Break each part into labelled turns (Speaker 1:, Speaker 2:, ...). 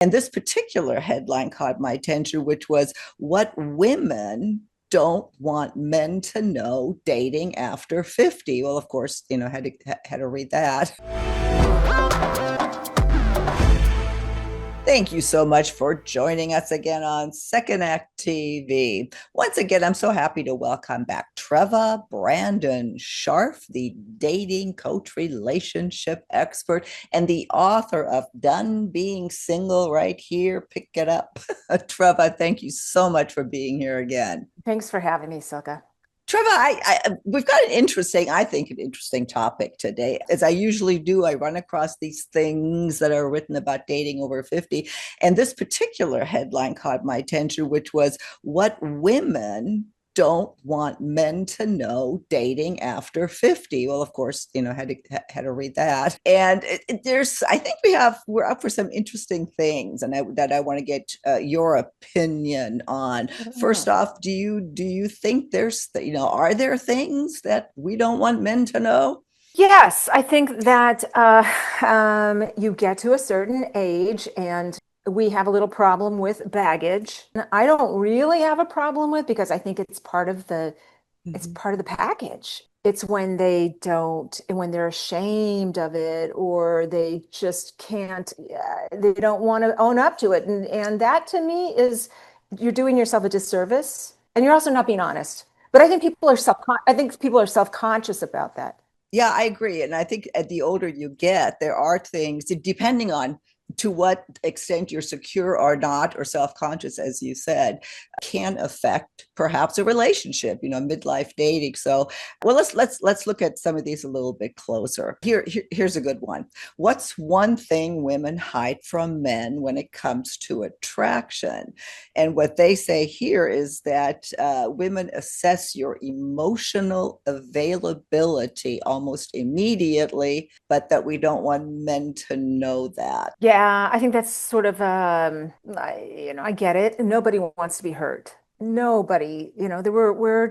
Speaker 1: And this particular headline caught my attention, which was what women don't want men to know dating after 50. Well, of course, had to read that. Thank you so much for joining us again on Second Act TV. Once again, I'm so happy to welcome back Treva Brandon Scharf, the dating coach, relationship expert, and the author of Done Being Single right here. Pick it up. Treva, thank you so much for being here again.
Speaker 2: Thanks for having me, Silka.
Speaker 1: Trevor, we've got I think, an interesting topic today. As I usually do, I run across these things that are written about dating over 50. And this particular headline caught my attention, which was what women don't want men to know dating after 50. Well, of course, had to read that. And I think we're up for some interesting things, and that I want to get your opinion on. First off, do you think are there things that we don't want men to know?
Speaker 2: Yes, I think that you get to a certain age and we have a little problem with baggage. I don't really have a problem with because I think it's
Speaker 1: Mhm.
Speaker 2: part of the package. It's when they don't, and when they're ashamed of it, or they just can't, they don't want to own up to it. And that to me is you're doing yourself a disservice and you're also not being honest. But I think people are self-conscious about that.
Speaker 1: Yeah, I agree. And I think at the older you get, there are things, depending on to what extent you're secure or not, or self-conscious, as you said, can affect perhaps a relationship, midlife dating. So, well, let's look at some of these a little bit closer. Here's a good one. What's one thing women hide from men when it comes to attraction? And what they say here is that women assess your emotional availability almost immediately, but that we don't want men to know that.
Speaker 2: Yeah, I think that's sort of, I get it. Nobody wants to be hurt. Nobody, we're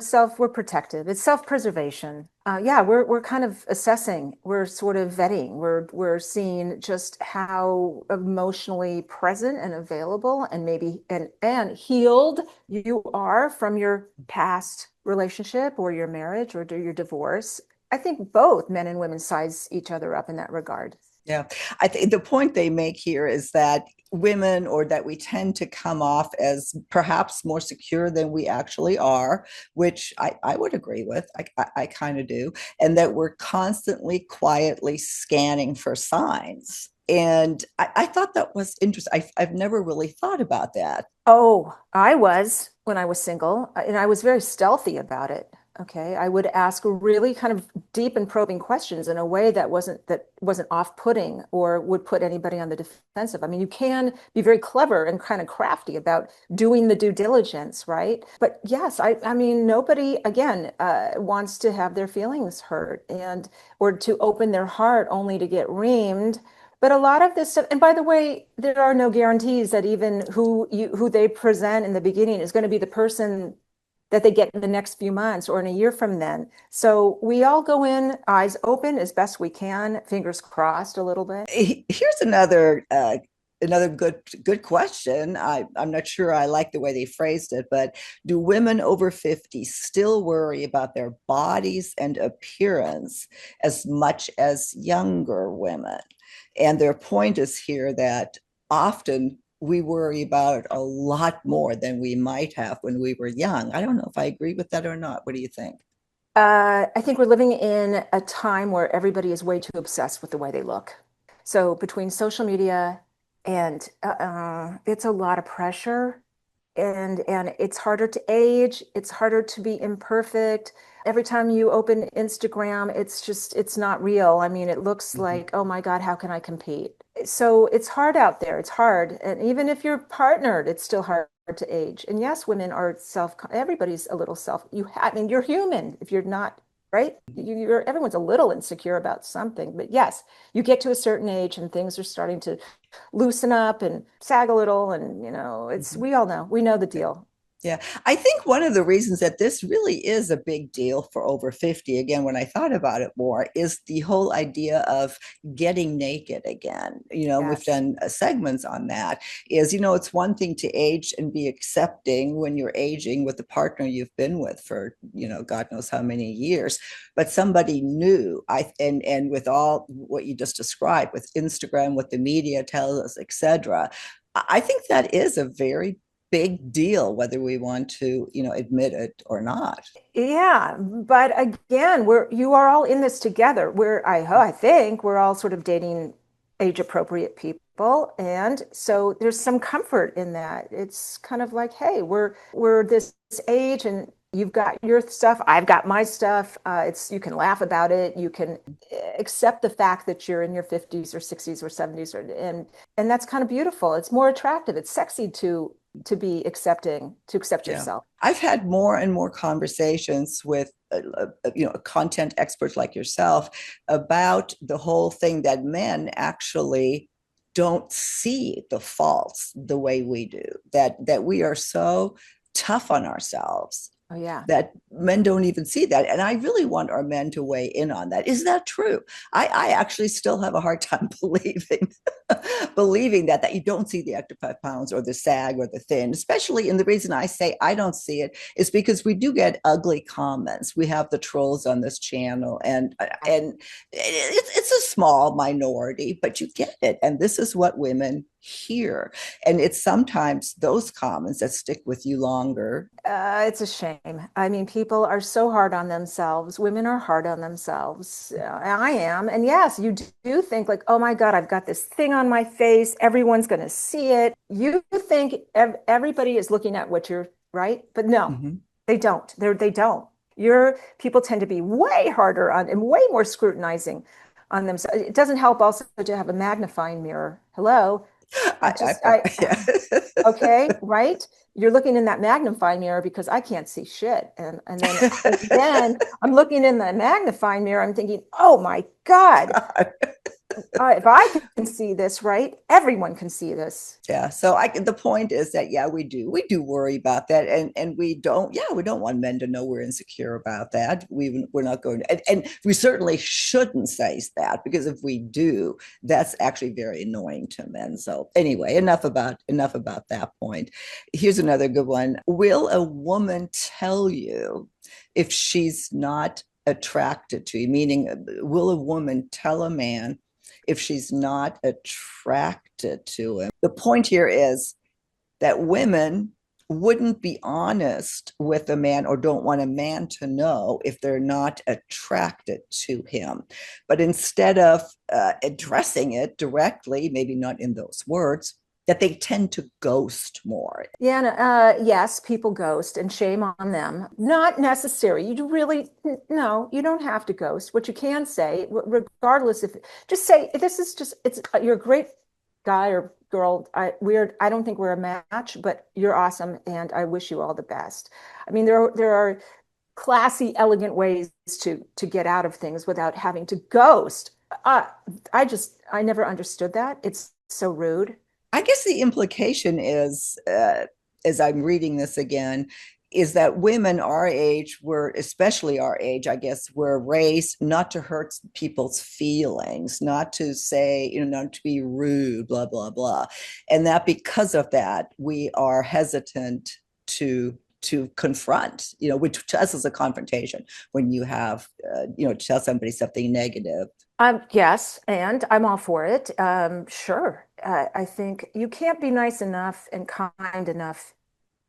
Speaker 2: protective. It's self-preservation. Yeah, we're kind of assessing. We're sort of vetting. We're seeing just how emotionally present and available and maybe and healed you are from your past relationship or your marriage or your divorce. I think both men and women size each other up in that regard.
Speaker 1: Yeah, I think the point they make here is that women, or that we tend to come off as perhaps more secure than we actually are, which I would agree with. I kind of do. And that we're constantly quietly scanning for signs. And I thought that was interesting. I've never really thought about that.
Speaker 2: Oh, I was when I was single, and I was very stealthy about it. Okay, I would ask really kind of deep and probing questions in a way that wasn't off-putting or would put anybody on the defensive. I mean, you can be very clever and kind of crafty about doing the due diligence, right? But yes, I mean, nobody again wants to have their feelings hurt and or to open their heart only to get reamed. But a lot of this stuff, and by the way, there are no guarantees that even who they present in the beginning is going to be the person that they get in the next few months or in a year from then. So we all go in eyes open as best we can, fingers crossed a little bit.
Speaker 1: Here's another good question. I'm not sure I like the way they phrased it, but do women over 50 still worry about their bodies and appearance as much as younger women? And their point is here that often we worry about it a lot more than we might have when we were young. I don't know if I agree with that or not. What do you think?
Speaker 2: I think we're living in a time where everybody is way too obsessed with the way they look. So between social media and it's a lot of pressure and it's harder to age, it's harder to be imperfect. Every time you open Instagram, it's not real. I mean, it looks
Speaker 1: Mhm.
Speaker 2: like, oh my God, how can I compete? So it's hard out there. It's hard. And even if you're partnered, it's still hard to age. And yes, women are everybody's a little I mean, you're human if you're not, right? Everyone's a little insecure about something. But yes, you get to a certain age and things are starting to loosen up and sag a little. And,
Speaker 1: Mhm.
Speaker 2: we all know, we know the deal.
Speaker 1: Yeah, I think one of the reasons that this really is a big deal for over 50, again, when I thought about it more, is the whole idea of getting naked again. We've
Speaker 2: Yes.
Speaker 1: done segments on that. It's one thing to age and be accepting when you're aging with the partner you've been with for, God knows how many years, but somebody new, and with all what you just described with Instagram, what the media tells us, etc. I think that is a very big deal, whether we want to, admit it or not.
Speaker 2: Yeah, but again, you are all in this together. I think we're all sort of dating age appropriate people, and so there's some comfort in that. It's kind of like, hey, we're this age, and you've got your stuff, I've got my stuff. It's you can laugh about it, you can accept the fact that you're in your 50s or 60s or 70s, and that's kind of beautiful. It's more attractive. It's sexy to accept
Speaker 1: Yeah.
Speaker 2: yourself.
Speaker 1: I've had more and more conversations with content experts like yourself about the whole thing that men actually don't see the faults the way we do, that we are so tough on ourselves
Speaker 2: Oh yeah.
Speaker 1: that men don't even see that. And I really want our men to weigh in on that. Is that true? I actually still have a hard time believing that you don't see the extra 5 pounds or the sag or the thin, especially. And the reason I say I don't see it is because we do get ugly comments. We have the trolls on this channel, and it's a small minority, but you get it. And this is what women hear. And it's sometimes those comments that stick with you longer.
Speaker 2: It's a shame. I mean, people are so hard on themselves. Women are hard on themselves. I am. And yes, you do think like, oh my God, I've got this thing on my face. Everyone's going to see it. You think everybody is looking at what you're right, but no,
Speaker 1: Mm-hmm.
Speaker 2: they don't. They don't. Your people tend to be way harder on and way more scrutinizing on themselves. It doesn't help also to have a magnifying mirror. Hello. I
Speaker 1: Yeah.
Speaker 2: okay, right? You're looking in that magnifying mirror because I can't see shit. And then I'm looking in the magnifying mirror, I'm thinking, oh my God, if I can see this, right? Everyone can see this.
Speaker 1: Yeah. So the point is that, yeah, we do worry about that. And we don't want men to know we're insecure about that. We're not going to, and we certainly shouldn't say that, because if we do, that's actually very annoying to men. So anyway, enough about that point. Here's another good one. Will a woman tell you if she's not attracted to you? Meaning, will a woman tell a man if she's not attracted to him? The point here is that women wouldn't be honest with a man, or don't want a man to know, if they're not attracted to him. But instead of addressing it directly, maybe not in those words, that they tend to ghost more.
Speaker 2: Yeah, yes, people ghost, and shame on them. Not necessary. You really, no, you don't have to ghost. What you can say, regardless if, just say, this is just, you're a great guy or girl. I don't think we're a match, but you're awesome, and I wish you all the best. I mean, there are classy, elegant ways to get out of things without having to ghost. Uh, I never understood that. It's so rude.
Speaker 1: I guess the implication is, as I'm reading this again, is that women our age were, especially our age, I guess, were raised not to hurt people's feelings, not to say, not to be rude, blah, blah, blah. And that because of that, we are hesitant to confront, which to us is a confrontation when you have, tell somebody something negative.
Speaker 2: Yes, and I'm all for it. Sure. I think you can't be nice enough and kind enough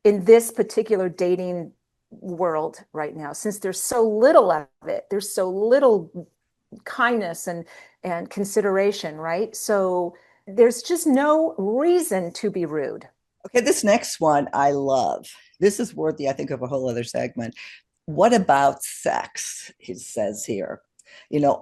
Speaker 2: in this particular dating world right now, since there's so little of it. There's so little kindness and consideration, right? So there's just no reason to be rude.
Speaker 1: Okay, this next one I love. This is worthy, I think, of a whole other segment. What about sex? He says here.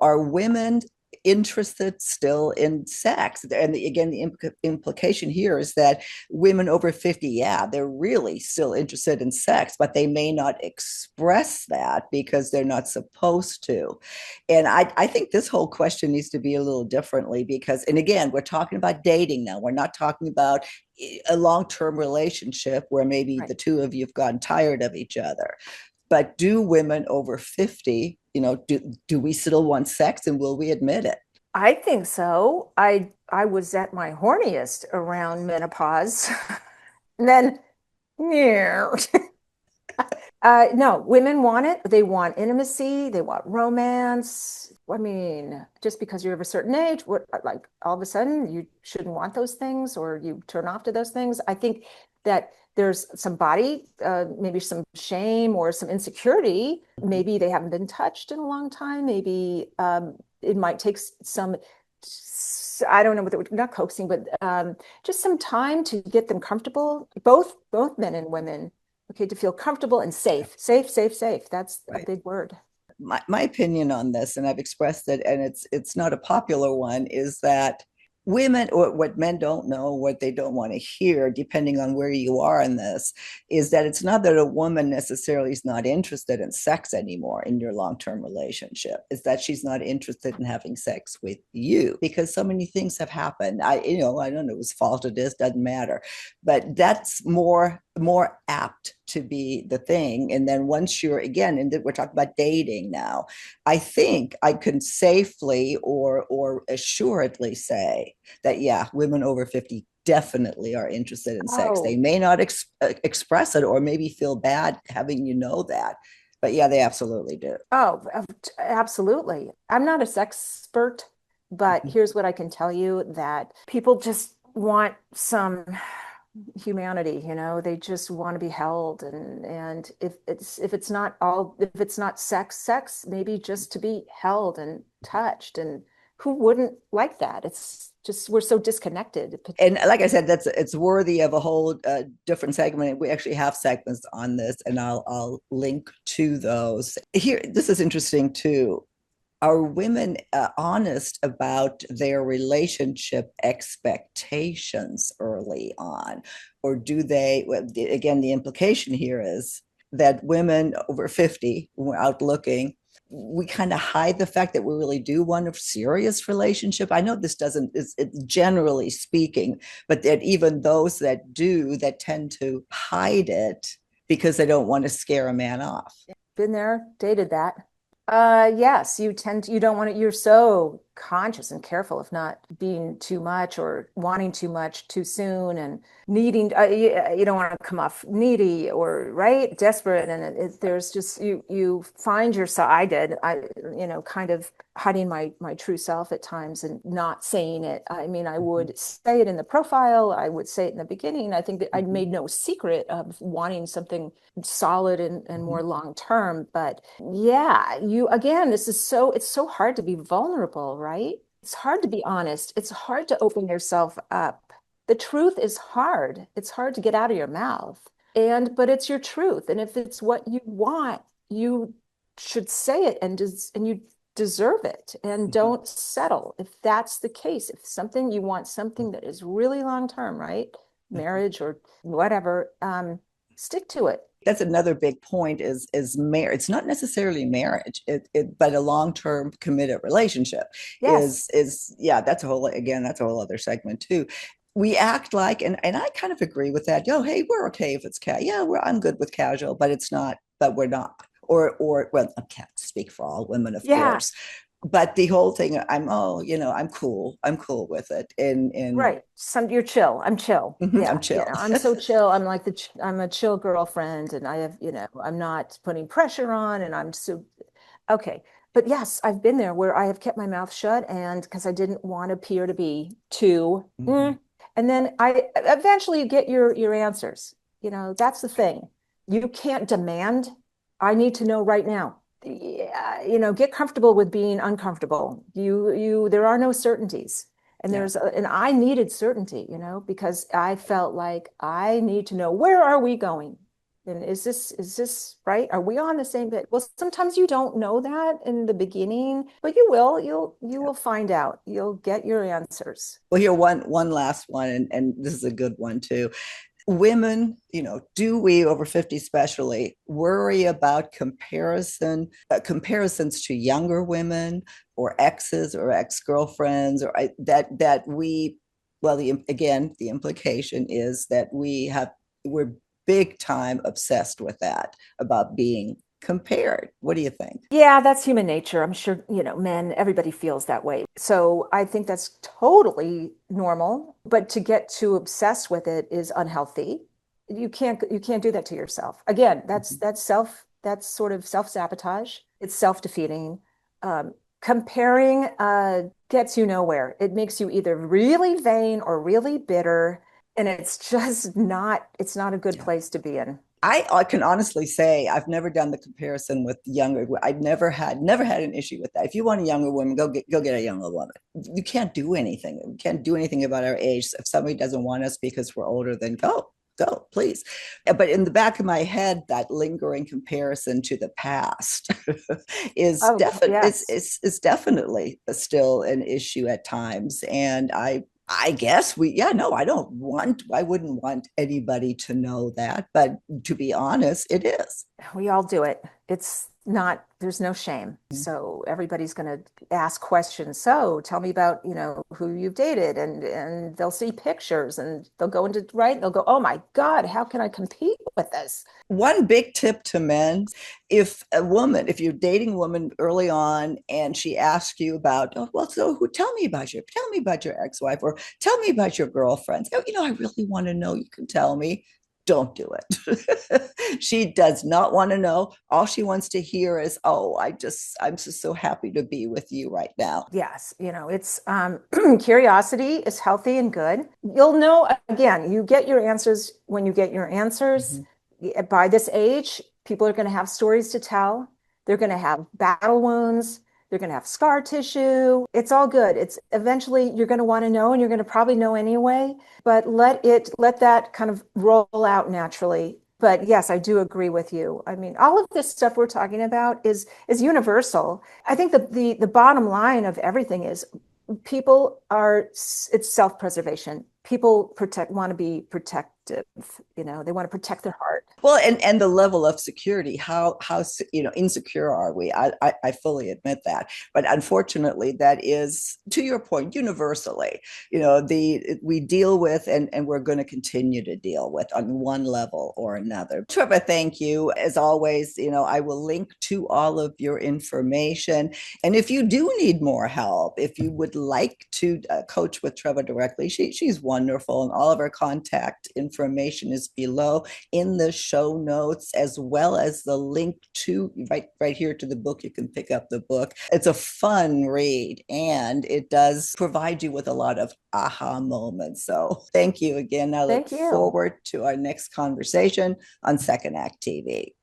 Speaker 1: Are women interested still in sex. And again, the implication here is that women over 50, yeah, they're really still interested in sex, but they may not express that because they're not supposed to. And I think this whole question needs to be a little differently because, and again, we're talking about dating now. We're not talking about a long-term relationship where maybe
Speaker 2: Right.
Speaker 1: the two of you have gotten tired of each other. But do women over 50, do we still want sex and will we admit it?
Speaker 2: I think so. I was at my horniest around menopause. And then, yeah. No, women want it. They want intimacy. They want romance. I mean, just because you're of a certain age, what like all of a sudden you shouldn't want those things or you turn off to those things. I think that there's some maybe some shame or some insecurity. Maybe they haven't been touched in a long time. Maybe it might take some, I don't know what not coaxing, but just some time to get them comfortable. Both men and women, okay, to feel comfortable and safe, safe, safe, safe. That's a
Speaker 1: Right.
Speaker 2: big word.
Speaker 1: My opinion on this, and I've expressed it, and it's not a popular one, is that women, or what men don't know, what they don't want to hear, depending on where you are in this, is that it's not that a woman necessarily is not interested in sex anymore in your long-term relationship. It's that she's not interested in having sex with you because so many things have happened. I don't know whose fault it is, doesn't matter, but that's more apt to be the thing. And then once you're again, and we're talking about dating now, I think I can safely or assuredly say that yeah, women over 50 definitely are interested in sex. They
Speaker 2: Oh,
Speaker 1: may not express it or maybe feel bad having that, but yeah, they absolutely do.
Speaker 2: oh, absolutely. I'm not a sex expert, but here's what I can tell you that people just want some humanity, they just want to be held. And if it's not sex, maybe just to be held and touched. And who wouldn't like that? It's just we're so disconnected.
Speaker 1: And like I said, it's worthy of a whole different segment. We actually have segments on this, and I'll link to those. Here, this is interesting too. Are women honest about their relationship expectations early on, or do they? Again, the implication here is that women over 50, when we're out looking, we kind of hide the fact that we really do want a serious relationship. I know this doesn't, it's generally speaking, but that even those that do, that tend to hide it because they don't want to scare a man off.
Speaker 2: Been there, dated that. Yes, you don't want to, you're so conscious and careful of not being too much or wanting too much too soon and needing, you don't want to come off needy or right, desperate. And there's just, you find yourself, kind of hiding my true self at times and not saying it. I mean, I would say it in the profile, I would say it in the beginning. I think that I
Speaker 1: Mm-hmm.
Speaker 2: made no secret of wanting something solid and
Speaker 1: Mm-hmm.
Speaker 2: more long term. But yeah, again, it's so hard to be vulnerable, right? It's hard to be honest. It's hard to open yourself up. The truth is hard. It's hard to get out of your mouth. But it's your truth. And if it's what you want, you should say it and you deserve it and
Speaker 1: Mm-hmm.
Speaker 2: don't settle. If that's the case, if something you want something that is really long term, right?
Speaker 1: Mm-hmm.
Speaker 2: Marriage or whatever, stick to it.
Speaker 1: That's another big point is marriage. It's not necessarily marriage, but a long-term committed relationship
Speaker 2: Yes.
Speaker 1: is yeah, that's a whole other segment too. We act like, and I kind of agree with that. Hey, we're okay if it's casual. Yeah, I'm good with casual, but it's not, but we're not. Or well, I can't speak for all women, of
Speaker 2: Yeah.
Speaker 1: course, but the whole thing, I'm cool with it. And
Speaker 2: Right. You're chill. I'm chill.
Speaker 1: I'm
Speaker 2: Yeah.
Speaker 1: chill.
Speaker 2: I'm so chill. I'm a chill girlfriend and I'm not putting pressure on and I'm so okay. But yes, I've been there where I have kept my mouth shut and because I didn't want to appear to be too.
Speaker 1: Mhm.
Speaker 2: And then I eventually you get your answers. That's the thing. You can't demand, I need to know right now. Yeah, get comfortable with being uncomfortable. There are no certainties.
Speaker 1: Yeah.
Speaker 2: And I needed certainty, because I felt like I need to know where are we going? And is this right? Are we on the same page? Well, sometimes you don't know that in the beginning, but you will. You will find out. You'll get your answers.
Speaker 1: Well, here one last one, and this is a good one too. Women, do we over 50 especially worry about comparisons to younger women or exes or ex-girlfriends or that we, well, again, the implication is that we're big time obsessed with that, about being compared. What do you think?
Speaker 2: Yeah, that's human nature. I'm sure, men, everybody feels that way. So I think that's totally normal, but to get too obsessed with it is unhealthy. You can't do that to yourself. Again, that's sort of self-sabotage. It's self-defeating. Comparing gets you nowhere. It makes you either really vain or really bitter, and it's not a good
Speaker 1: Yeah.
Speaker 2: place to be in.
Speaker 1: I can honestly say I've never done the comparison with younger. I've never had an issue with that. If you want a younger woman, go get a younger woman. You can't do anything. We can't do anything about our age. If somebody doesn't want us because we're older, then go, please. But in the back of my head, that lingering comparison to the past is
Speaker 2: Oh,
Speaker 1: definitely
Speaker 2: yes.
Speaker 1: is definitely still an issue at times. And I guess yeah, no, I wouldn't want anybody to know that. But to be honest, it is.
Speaker 2: We all do it. It's not, there's no shame. So everybody's going to ask questions. So tell me about, who you've dated, and they'll see pictures and they'll go into, right. They'll go, oh my God, how can I compete with this?
Speaker 1: One big tip to men: if you're dating a woman early on and she asks you about, oh, well, so tell me about your ex-wife, or tell me about your girlfriends. Oh, I really want to know. You can tell me. Don't do it. She does not want to know. All she wants to hear is, oh, I'm just so happy to be with you right now.
Speaker 2: Yes, it's curiosity is healthy and good. You'll know, again, you get your answers when you get your answers.
Speaker 1: Mm-hmm.
Speaker 2: By this age, people are going to have stories to tell. They're going to have battle wounds. They're going to have scar tissue. It's all good. It's eventually you're going to want to know, and you're going to probably know anyway, but let that kind of roll out naturally. But yes, I do agree with you. I mean, all of this stuff we're talking about is universal. I think the bottom line of everything is it's self-preservation. People want to be protective, they want to protect their heart.
Speaker 1: Well, and the level of security, how insecure are we? I fully admit that, but unfortunately, that is, to your point, universally, we deal with, and we're going to continue to deal with on one level or another. Treva, thank you as always. I will link to all of your information, and if you do need more help, if you would like to coach with Treva directly, she's wonderful, and all of our contact information is below in the show notes, as well as the link to right here to the book. You can pick up the book. It's a fun read, and it does provide you with a lot of aha moments. So thank you again. I look
Speaker 2: Thank you.
Speaker 1: forward to our next conversation on Second Act TV.